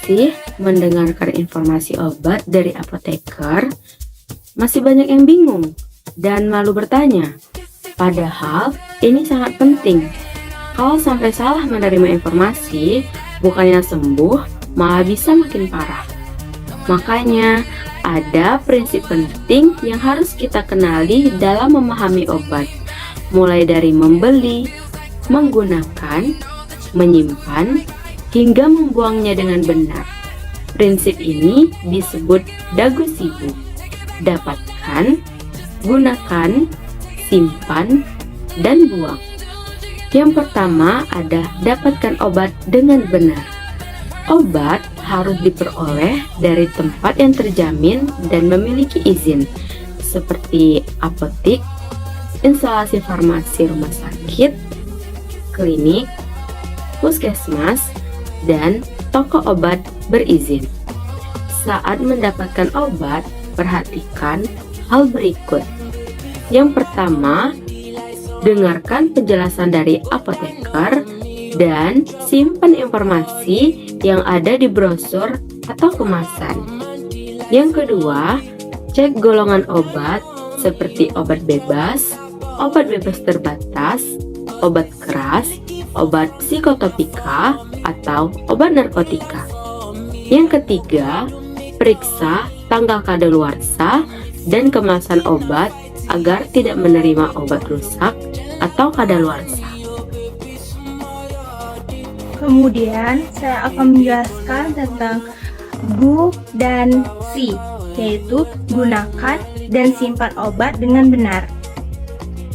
kasih mendengarkan informasi obat dari apoteker, masih banyak yang bingung dan malu bertanya. Padahal ini sangat penting. Kalau sampai salah menerima informasi, bukannya sembuh, malah bisa makin parah. Makanya, ada prinsip penting yang harus kita kenali dalam memahami obat, mulai dari membeli, menggunakan, menyimpan, hingga membuangnya dengan benar. Prinsip ini disebut dagu sibu. Dapatkan, gunakan, simpan, dan buang. Yang pertama ada dapatkan obat dengan benar. Obat harus diperoleh dari tempat yang terjamin dan memiliki izin, seperti apotik, instalasi farmasi rumah sakit, klinik, puskesmas, dan toko obat berizin. Saat mendapatkan obat, perhatikan hal berikut. Yang pertama, dengarkan penjelasan dari apoteker dan simpan informasi yang ada di brosur atau kemasan. Yang kedua, cek golongan obat seperti obat bebas terbatas, obat keras, obat psikotropika, atau obat narkotika. Yang ketiga, periksa tanggal kadaluarsa dan kemasan obat agar tidak menerima obat rusak atau kadaluarsa. Kemudian saya akan menjelaskan tentang GU dan SI, yaitu gunakan dan simpan obat dengan benar.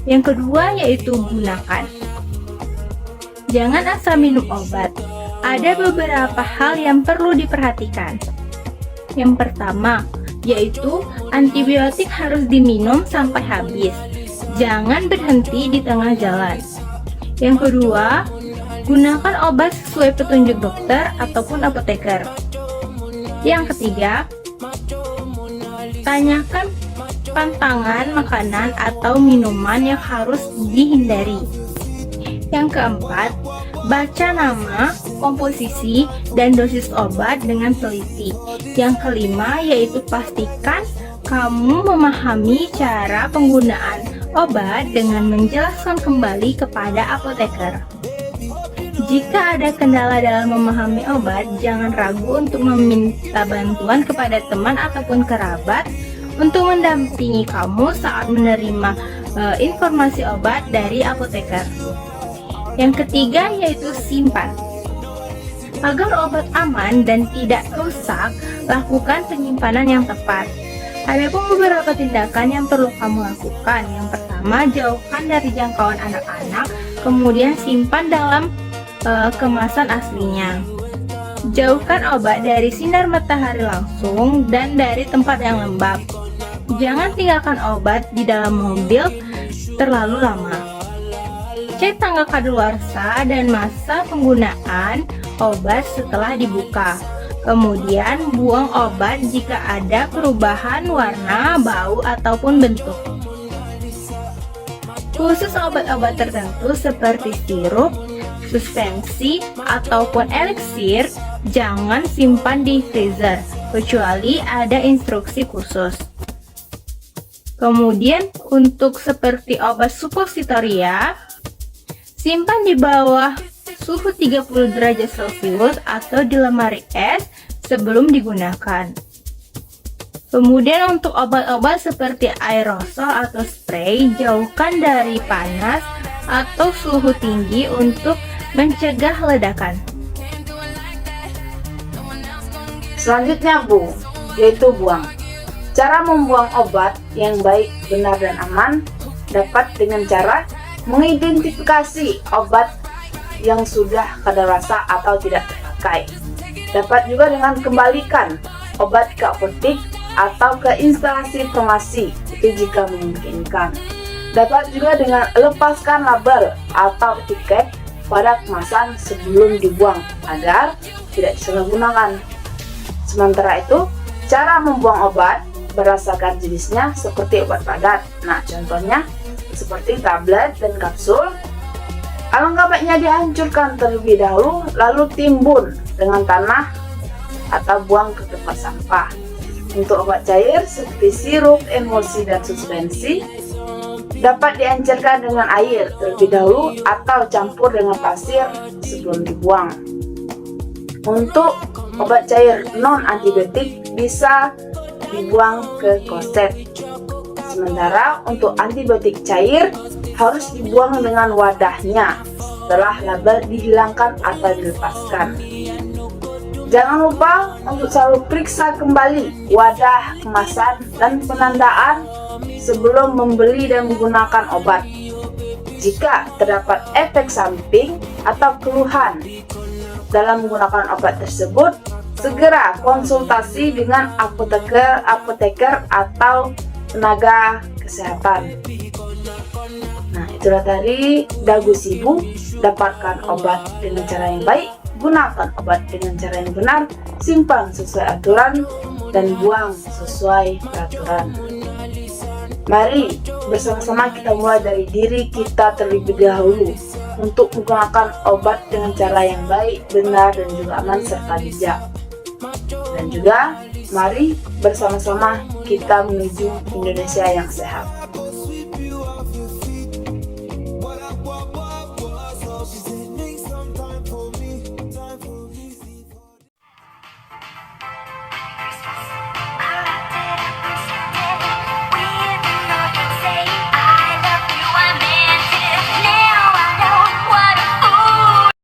Yang kedua yaitu gunakan. Jangan asal minum obat. Ada beberapa hal yang perlu diperhatikan. Yang pertama yaitu antibiotik harus diminum sampai habis. Jangan berhenti di tengah jalan. Yang kedua, gunakan obat sesuai petunjuk dokter ataupun apoteker. Yang ketiga, tanyakan pantangan makanan atau minuman yang harus dihindari. Yang keempat, baca nama, komposisi, dan dosis obat dengan teliti. Yang kelima yaitu pastikan kamu memahami cara penggunaan obat dengan menjelaskan kembali kepada apoteker. Jika ada kendala dalam memahami obat, jangan ragu untuk meminta bantuan kepada teman ataupun kerabat untuk mendampingi kamu saat menerima informasi obat dari apoteker. Yang ketiga yaitu simpan. Agar obat aman dan tidak rusak, lakukan penyimpanan yang tepat. Ada pun beberapa tindakan yang perlu kamu lakukan. Yang pertama, jauhkan dari jangkauan anak-anak, kemudian simpan dalam kemasan aslinya. Jauhkan obat dari sinar matahari langsung dan dari tempat yang lembab. Jangan tinggalkan obat di dalam mobil terlalu lama. Cek tanggal kadaluarsa dan masa penggunaan obat setelah dibuka. Kemudian buang obat jika ada perubahan warna, bau, ataupun bentuk. Khusus obat-obat tertentu seperti sirup, suspensi, ataupun eliksir, jangan simpan di freezer, kecuali ada instruksi khusus. Kemudian untuk seperti obat suppositoria, simpan di bawah suhu 30 derajat Celcius atau di lemari es sebelum digunakan. Kemudian untuk obat-obat seperti aerosol atau spray, jauhkan dari panas atau suhu tinggi untuk mencegah ledakan. Selanjutnya Bu, yaitu buang. Cara membuang obat yang baik, benar, dan aman dapat dengan cara mengidentifikasi obat yang sudah kadaluarsa atau tidak terpakai. Dapat juga dengan kembalikan obat ke apotik atau ke instalasi farmasi, itu jika memungkinkan. Dapat juga dengan lepaskan label atau etiket pada kemasan sebelum dibuang agar tidak disalahgunakan. Sementara itu, cara membuang obat berdasarkan jenisnya seperti obat padat. Nah, contohnya seperti tablet dan kapsul. Alangkah baiknya dihancurkan terlebih dahulu lalu timbun dengan tanah atau buang ke tempat sampah. Untuk obat cair seperti sirup, emulsi, dan suspensi dapat diencerkan dengan air terlebih dahulu atau campur dengan pasir sebelum dibuang. Untuk obat cair non-antibiotik bisa dibuang ke kloset. Sementara untuk antibiotik cair harus dibuang dengan wadahnya setelah label dihilangkan atau dilepaskan. Jangan lupa untuk selalu periksa kembali wadah, kemasan, dan penandaan sebelum membeli dan menggunakan obat. Jika terdapat efek samping atau keluhan dalam menggunakan obat tersebut, segera konsultasi dengan apoteker atau tenaga kesehatan. Nah, itulah tadi dagu sibu, dapatkan obat dengan cara yang baik, gunakan obat dengan cara yang benar, simpan sesuai aturan, dan buang sesuai peraturan. Mari bersama-sama kita mulai dari diri kita terlebih dahulu untuk menggunakan obat dengan cara yang baik, benar, dan juga aman serta bijak. Dan juga mari bersama-sama kita menuju Indonesia yang sehat.